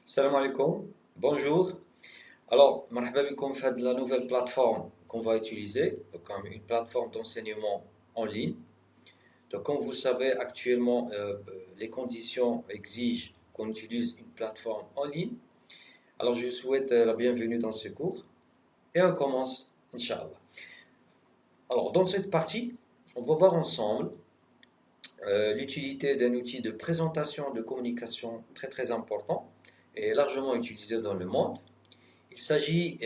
Salam alaikum, bonjour. Alors, marhaba bikoum fait de la nouvelle plateforme qu'on va utiliser, donc une plateforme d'enseignement en ligne. Donc, comme vous le savez, actuellement, les conditions exigent qu'on utilise une plateforme en ligne. Alors, je vous souhaite la bienvenue dans ce cours et on commence, Inch'Allah. Alors, dans cette partie, on va voir ensemble l'utilité d'un outil de présentation de communication très très important et largement utilisé dans le monde. Il s'agit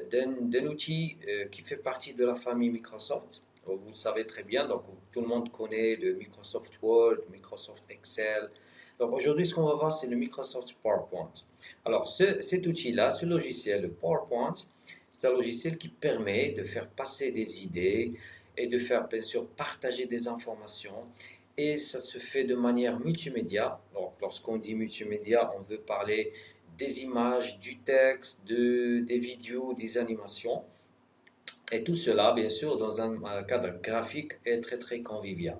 d'un outil qui fait partie de la famille Microsoft. Vous le savez très bien, donc tout le monde connaît le Microsoft Word, Microsoft Excel. Donc aujourd'hui, ce qu'on va voir, c'est le Microsoft PowerPoint. Alors cet outil-là, ce logiciel, le PowerPoint, c'est un logiciel qui permet de faire passer des idées et de faire bien sûr partager des informations. Et ça se fait de manière multimédia. Donc lorsqu'on dit multimédia, on veut parler des images, du texte, des vidéos, des animations. Et tout cela, bien sûr, dans un cadre graphique et très très convivial.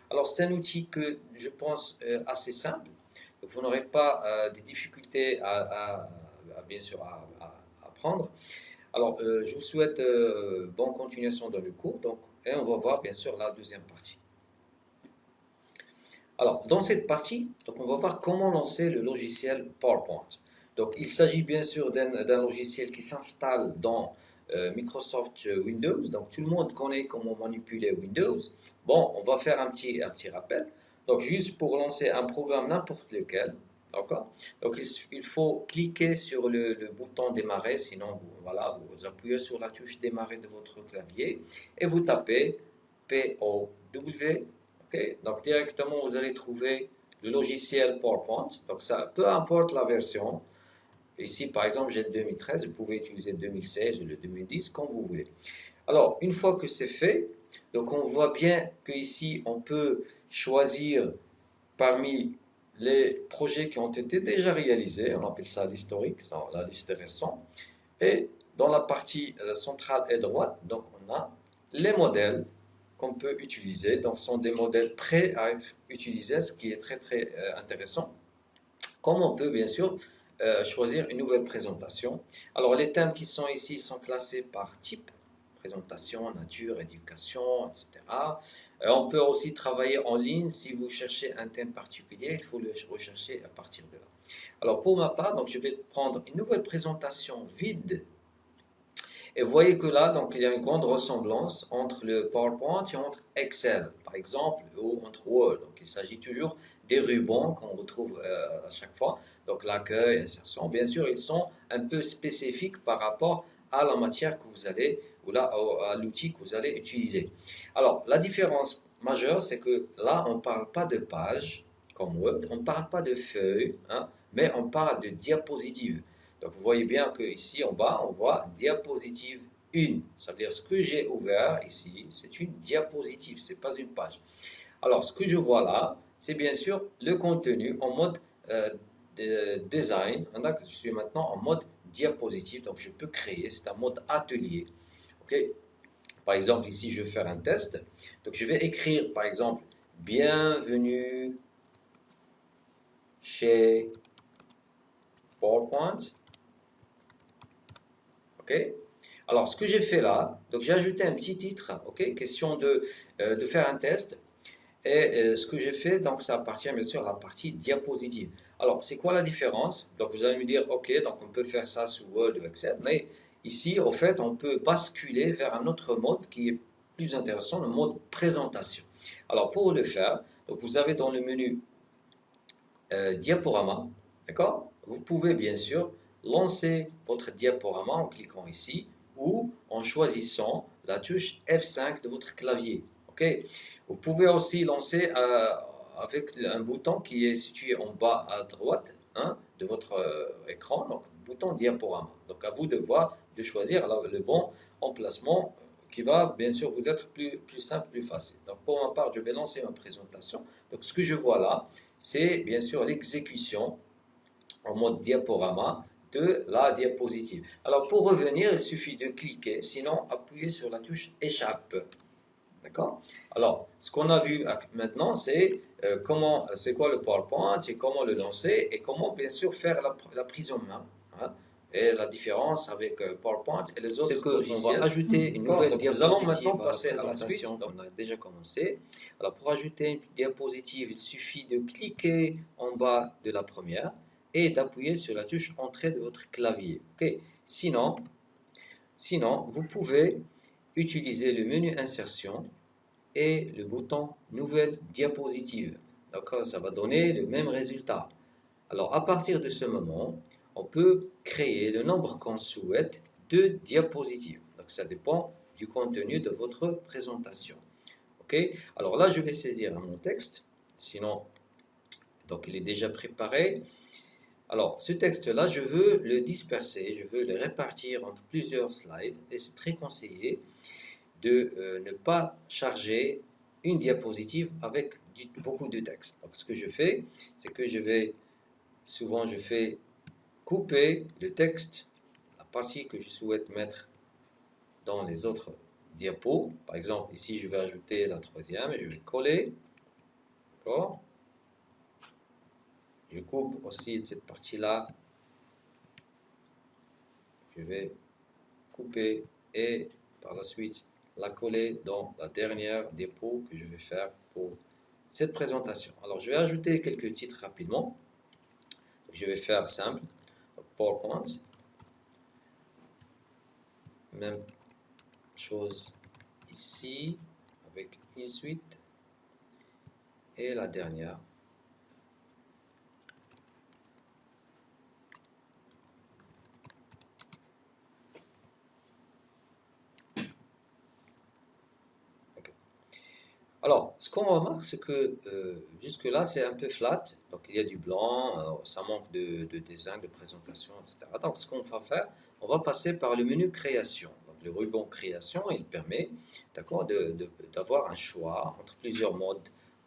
Alors, c'est un outil que je pense assez simple. Donc, vous n'aurez pas des difficultés bien sûr à apprendre. Alors, je vous souhaite bonne continuation dans le cours. Donc, et on va voir bien sûr la deuxième partie. Alors, dans cette partie, donc, on va voir comment lancer le logiciel PowerPoint. Donc, il s'agit bien sûr d'un logiciel qui s'installe dans Microsoft Windows. Donc, tout le monde connaît comment manipuler Windows. Bon, on va faire un petit rappel. Donc, juste pour lancer un programme n'importe lequel, d'accord? Donc, il faut cliquer sur le bouton démarrer, sinon, voilà, vous appuyez sur la touche démarrer de votre clavier et vous tapez POW. Ok, donc directement, vous allez trouver le logiciel PowerPoint. Donc ça, peu importe la version. Ici, par exemple, j'ai le 2013. Vous pouvez utiliser le 2016 ou le 2010, comme vous voulez. Alors, une fois que c'est fait, donc on voit bien qu'ici, on peut choisir parmi les projets qui ont été déjà réalisés. On appelle ça l'historique, dans la liste récente. Et dans la partie centrale et droite, donc on a les modèles qu'on peut utiliser. Donc, ce sont des modèles prêts à être utilisés, ce qui est très très intéressant. Comme on peut bien sûr choisir une nouvelle présentation. Alors, les thèmes qui sont ici sont classés par type, présentation, nature, éducation, etc. On peut aussi travailler en ligne. Si vous cherchez un thème particulier, il faut le rechercher à partir de là. Alors, pour ma part, donc, je vais prendre une nouvelle présentation vide. Et vous voyez que là, donc, il y a une grande ressemblance entre le PowerPoint et entre Excel, par exemple, ou entre Word. Donc, il s'agit toujours des rubans qu'on retrouve à chaque fois. Donc, l'accueil, l'insertion. Bien sûr, ils sont un peu spécifiques par rapport à la matière que vous allez, ou là, à l'outil que vous allez utiliser. Alors, la différence majeure, c'est que là, on ne parle pas de pages comme Word, on ne parle pas de feuilles, hein, mais on parle de diapositives. Donc vous voyez bien qu'ici en bas, on voit diapositive 1. Ça veut dire ce que j'ai ouvert ici, c'est une diapositive, ce n'est pas une page. Alors ce que je vois là, c'est bien sûr le contenu en mode design. Je suis maintenant en mode diapositive, donc je peux créer, c'est un mode atelier. Okay. Par exemple, ici, je vais faire un test. Donc je vais écrire, par exemple, bienvenue chez PowerPoint. Ok. Alors, ce que j'ai fait là, donc j'ai ajouté un petit titre, ok, question de faire un test. Et ce que j'ai fait, donc ça appartient bien sûr à la partie diapositive. Alors, c'est quoi la différence? Donc, vous allez me dire, ok, donc on peut faire ça sous Word ou Excel, mais ici, au fait, on peut basculer vers un autre mode qui est plus intéressant, le mode présentation. Alors, pour le faire, donc vous avez dans le menu diaporama, d'accord? Vous pouvez bien sûr lancer votre diaporama en cliquant ici ou en choisissant la touche F5 de votre clavier. Ok. Vous pouvez aussi lancer avec un bouton qui est situé en bas à droite, hein, de votre écran, donc bouton diaporama. Donc à vous de voir, de choisir le bon emplacement qui va bien sûr vous être plus simple, plus facile. Donc pour ma part, je vais lancer ma présentation. Donc ce que je vois là, c'est bien sûr l'exécution en mode diaporama de la diapositive. Alors pour revenir, il suffit de cliquer, sinon appuyez sur la touche échappe. D'accord? Alors, ce qu'on a vu maintenant, c'est c'est quoi le PowerPoint et comment le lancer et comment, bien sûr, faire la prise en main. Hein. Et la différence avec PowerPoint et les C'est autres qu'on va logiciels. ajouter une D'accord? nouvelle Donc, nous allons maintenant diapositive à la passer à la suite. présentation Donc, qu'on a déjà commencé. Alors, pour ajouter une diapositive, il suffit de cliquer en bas de la première et d'appuyer sur la touche Entrée de votre clavier. Ok. Sinon, vous pouvez utiliser le menu Insertion et le bouton Nouvelle diapositive. D'accord, ça va donner le même résultat. Alors, à partir de ce moment, on peut créer le nombre qu'on souhaite de diapositives. Donc, ça dépend du contenu de votre présentation. OK? Alors là, je vais saisir mon texte. Sinon, donc il est déjà préparé. Alors, ce texte-là, je veux le disperser, je veux le répartir entre plusieurs slides et c'est très conseillé de ne pas charger une diapositive avec beaucoup de texte. Donc, ce que je fais, c'est que souvent, je fais couper le texte, la partie que je souhaite mettre dans les autres diapos. Par exemple, ici, je vais ajouter la troisième et je vais coller. D'accord? Je coupe aussi cette partie-là. Je vais couper et par la suite la coller dans la dernière diapo que je vais faire pour cette présentation. Alors, je vais ajouter quelques titres rapidement. Je vais faire simple. Donc, PowerPoint. Même chose ici avec une suite. Et la dernière. Okay. Alors, ce qu'on remarque, c'est que jusque-là, c'est un peu flat. Donc, il y a du blanc, ça manque de design, de présentation, etc. Donc, ce qu'on va faire, on va passer par le menu création. Donc, le ruban création, il permet, d'accord, d'avoir un choix entre plusieurs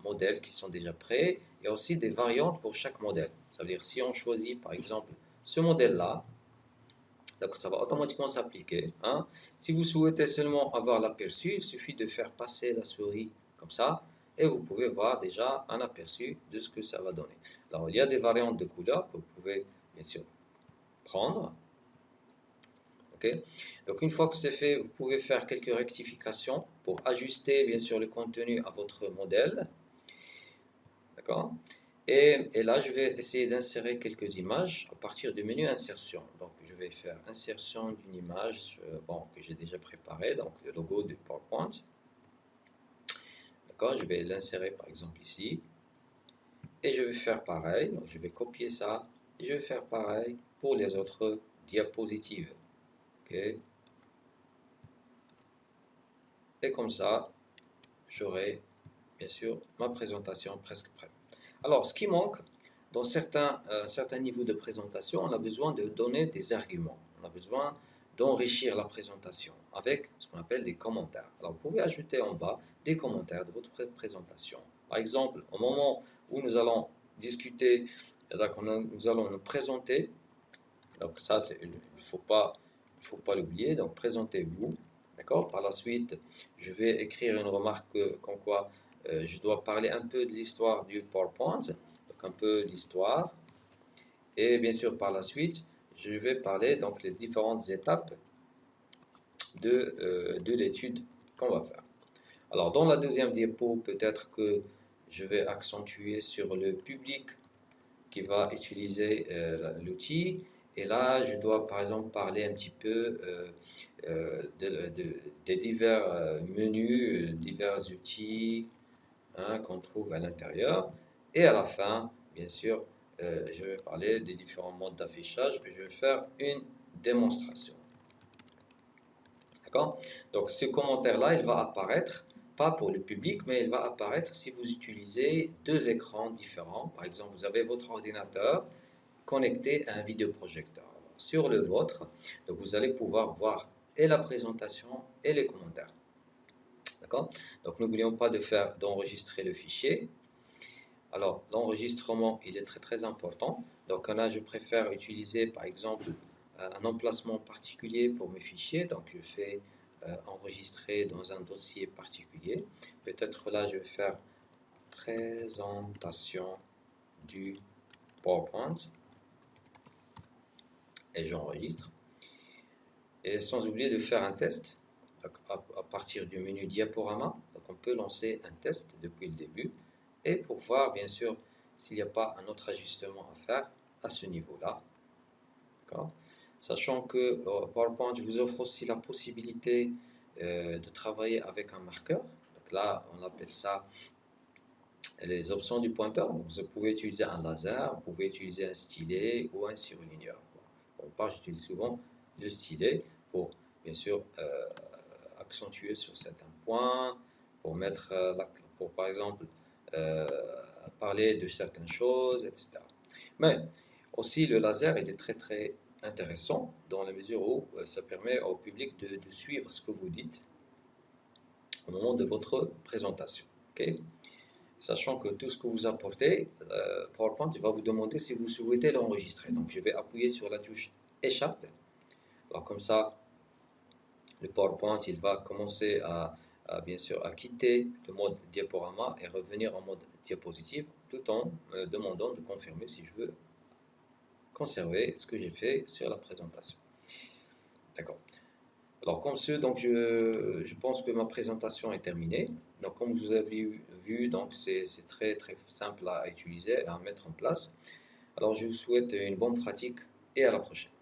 modèles qui sont déjà prêts et aussi des variantes pour chaque modèle. Ça veut dire, si on choisit, par exemple, ce modèle-là, donc ça va automatiquement s'appliquer. Hein. Si vous souhaitez seulement avoir l'aperçu, il suffit de faire passer la souris comme ça et vous pouvez voir déjà un aperçu de ce que ça va donner. Alors il y a des variantes de couleurs que vous pouvez bien sûr prendre. Okay. Donc une fois que c'est fait, vous pouvez faire quelques rectifications pour ajuster bien sûr le contenu à votre modèle. D'accord? Et là, je vais essayer d'insérer quelques images à partir du menu insertion. Donc, je vais faire insertion d'une image que j'ai déjà préparée, donc le logo du PowerPoint. D'accord? Je vais l'insérer par exemple ici. Et je vais faire pareil. Donc, je vais copier ça. Et je vais faire pareil pour les autres diapositives. OK? Et comme ça, j'aurai bien sûr ma présentation presque prête. Alors, ce qui manque, dans certains niveaux de présentation, on a besoin de donner des arguments. On a besoin d'enrichir la présentation avec ce qu'on appelle des commentaires. Alors, vous pouvez ajouter en bas des commentaires de votre présentation. Par exemple, au moment où nous allons discuter, nous allons nous présenter. Donc, ça, il ne faut pas l'oublier. Donc, présentez-vous. D'accord? Par la suite, je vais écrire une remarque comme quoi je dois parler un peu de l'histoire du PowerPoint, donc un peu d'histoire. Et bien sûr, par la suite, je vais parler donc les différentes étapes de l'étude qu'on va faire. Alors, dans la deuxième diapo, peut-être que je vais accentuer sur le public qui va utiliser l'outil. Et là, je dois par exemple parler un petit peu des divers menus, divers outils hein, qu'on trouve à l'intérieur. Et à la fin, bien sûr, je vais parler des différents modes d'affichage et je vais faire une démonstration. D'accord? Donc, ce commentaire-là, il va apparaître, pas pour le public, mais il va apparaître si vous utilisez deux écrans différents. Par exemple, vous avez votre ordinateur connecté à un vidéoprojecteur. Sur le vôtre, donc vous allez pouvoir voir et la présentation et les commentaires. D'accord? Donc, n'oublions pas d'enregistrer le fichier. Alors, l'enregistrement, il est très très important. Donc là, je préfère utiliser par exemple un emplacement particulier pour mes fichiers. Donc, je fais enregistré dans un dossier particulier. Peut-être là, je vais faire présentation du PowerPoint et j'enregistre. Et sans oublier de faire un test à partir du menu diaporama. Donc on peut lancer un test depuis le début et pour voir bien sûr s'il n'y a pas un autre ajustement à faire à ce niveau-là. Sachant que PowerPoint vous offre aussi la possibilité de travailler avec un marqueur. Donc là, on appelle ça les options du pointeur. Donc vous pouvez utiliser un laser, vous pouvez utiliser un stylet ou un surligneur. Pour part, j'utilise souvent le stylet pour, bien sûr, accentuer sur certains points, pour mettre, pour par exemple, parler de certaines choses, etc. Mais aussi, le laser, il est très très intéressant dans la mesure où ça permet au public de suivre ce que vous dites au moment de votre présentation. Okay? Sachant que tout ce que vous apportez, PowerPoint va vous demander si vous souhaitez l'enregistrer. Donc, je vais appuyer sur la touche Échappe. Alors, comme ça, le PowerPoint, il va commencer bien sûr, à quitter le mode diaporama et revenir en mode diapositive, tout en me demandant de confirmer si je veux conserver ce que j'ai fait sur la présentation. D'accord. Alors comme ce, donc je pense que ma présentation est terminée. Donc comme vous avez vu, donc c'est très très simple à utiliser et à mettre en place. Alors je vous souhaite une bonne pratique et à la prochaine.